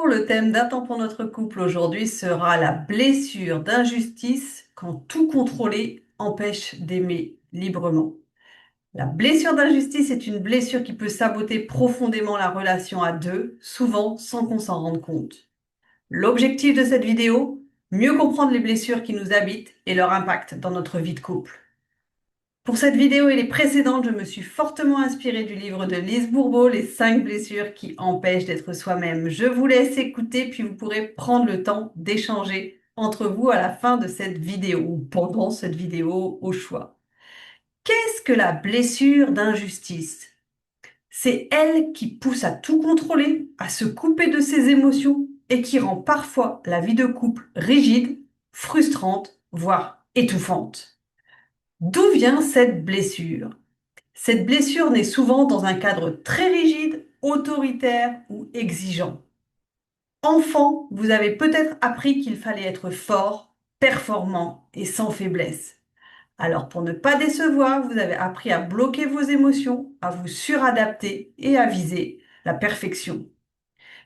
le thème d'un temps pour notre couple aujourd'hui sera la blessure d'injustice quand tout contrôler empêche d'aimer librement. La blessure d'injustice est une blessure qui peut saboter profondément la relation à deux, souvent sans qu'on s'en rende compte. L'objectif de cette vidéo, mieux comprendre les blessures qui nous habitent et leur impact dans notre vie de couple. Pour cette vidéo et les précédentes, je me suis fortement inspirée du livre de Lise Bourbeau, Les 5 blessures qui empêchent d'être soi-même. Je vous laisse écouter, puis vous pourrez prendre le temps d'échanger entre vous à la fin de cette vidéo ou pendant cette vidéo au choix. Qu'est-ce que la blessure d'injustice? C'est elle qui pousse à tout contrôler, à se couper de ses émotions et qui rend parfois la vie de couple rigide, frustrante, voire étouffante. D'où vient cette blessure? Cette blessure naît souvent dans un cadre très rigide, autoritaire ou exigeant. Enfant, vous avez peut-être appris qu'il fallait être fort, performant et sans faiblesse. Alors pour ne pas décevoir, vous avez appris à bloquer vos émotions, à vous suradapter et à viser la perfection.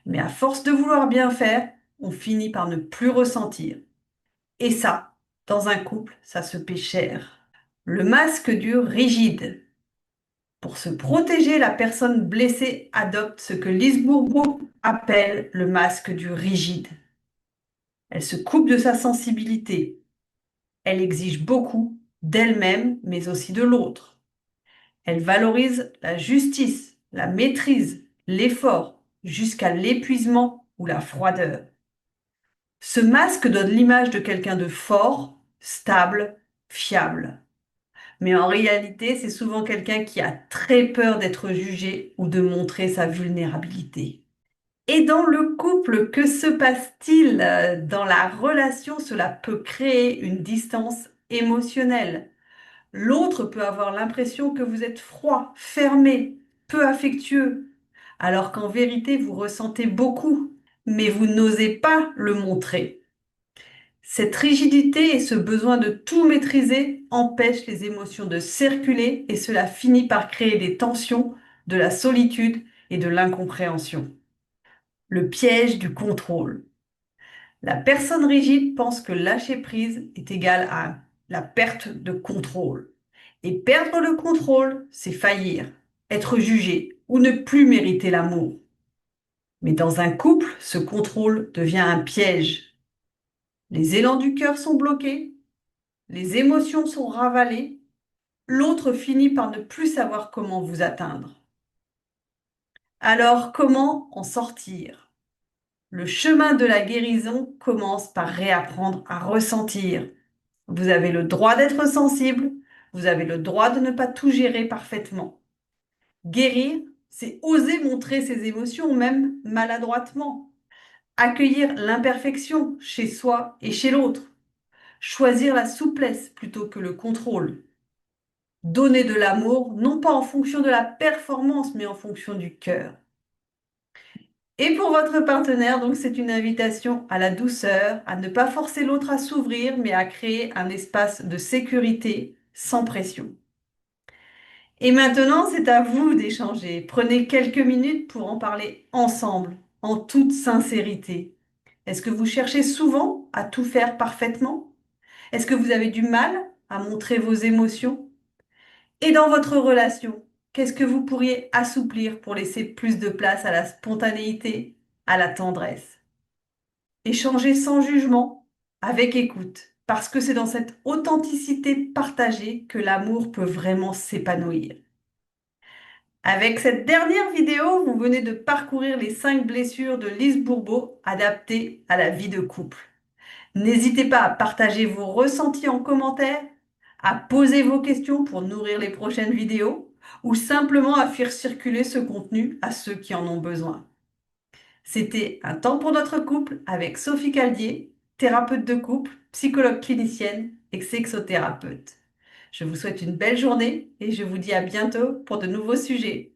Mais à force de vouloir bien faire, on finit par ne plus ressentir. Et ça, dans un couple, ça se paie cher. Le masque du rigide. Pour se protéger, la personne blessée adopte ce que Lise Bourbeau appelle le masque du rigide. Elle se coupe de sa sensibilité. Elle exige beaucoup d'elle-même, mais aussi de l'autre. Elle valorise la justice, la maîtrise, l'effort, jusqu'à l'épuisement ou la froideur. Ce masque donne l'image de quelqu'un de fort, stable, fiable. Mais en réalité, c'est souvent quelqu'un qui a très peur d'être jugé ou de montrer sa vulnérabilité. Et dans le couple, que se passe-t-il? Dans la relation? Cela peut créer une distance émotionnelle. L'autre peut avoir l'impression que vous êtes froid, fermé, peu affectueux, alors qu'en vérité, vous ressentez beaucoup, mais vous n'osez pas le montrer. Cette rigidité et ce besoin de tout maîtriser empêchent les émotions de circuler et cela finit par créer des tensions, de la solitude et de l'incompréhension. Le piège du contrôle. La personne rigide pense que lâcher prise est égal à la perte de contrôle. Et perdre le contrôle, c'est faillir, être jugé ou ne plus mériter l'amour. Mais dans un couple, ce contrôle devient un piège. Les élans du cœur sont bloqués, les émotions sont ravalées, l'autre finit par ne plus savoir comment vous atteindre. Alors, comment en sortir? Le chemin de la guérison commence par réapprendre à ressentir. Vous avez le droit d'être sensible, vous avez le droit de ne pas tout gérer parfaitement. Guérir, c'est oser montrer ses émotions, même maladroitement. Accueillir l'imperfection chez soi et chez l'autre. Choisir la souplesse plutôt que le contrôle. Donner de l'amour, non pas en fonction de la performance, mais en fonction du cœur. Et pour votre partenaire, donc c'est une invitation à la douceur, à ne pas forcer l'autre à s'ouvrir, mais à créer un espace de sécurité sans pression. Et maintenant, c'est à vous d'échanger. Prenez quelques minutes pour en parler ensemble, en toute sincérité. Est-ce que vous cherchez souvent à tout faire parfaitement? Est-ce que vous avez du mal à montrer vos émotions? Et dans votre relation, qu'est-ce que vous pourriez assouplir pour laisser plus de place à la spontanéité, à la tendresse? Échanger sans jugement, avec écoute, parce que c'est dans cette authenticité partagée que l'amour peut vraiment s'épanouir. Avec cette dernière vidéo, vous venez de parcourir les 5 blessures de Lise Bourbeau adaptées à la vie de couple. N'hésitez pas à partager vos ressentis en commentaire, à poser vos questions pour nourrir les prochaines vidéos ou simplement à faire circuler ce contenu à ceux qui en ont besoin. C'était Un temps pour notre couple avec Sophie Caldier, thérapeute de couple, psychologue clinicienne et sexothérapeute. Je vous souhaite une belle journée et je vous dis à bientôt pour de nouveaux sujets.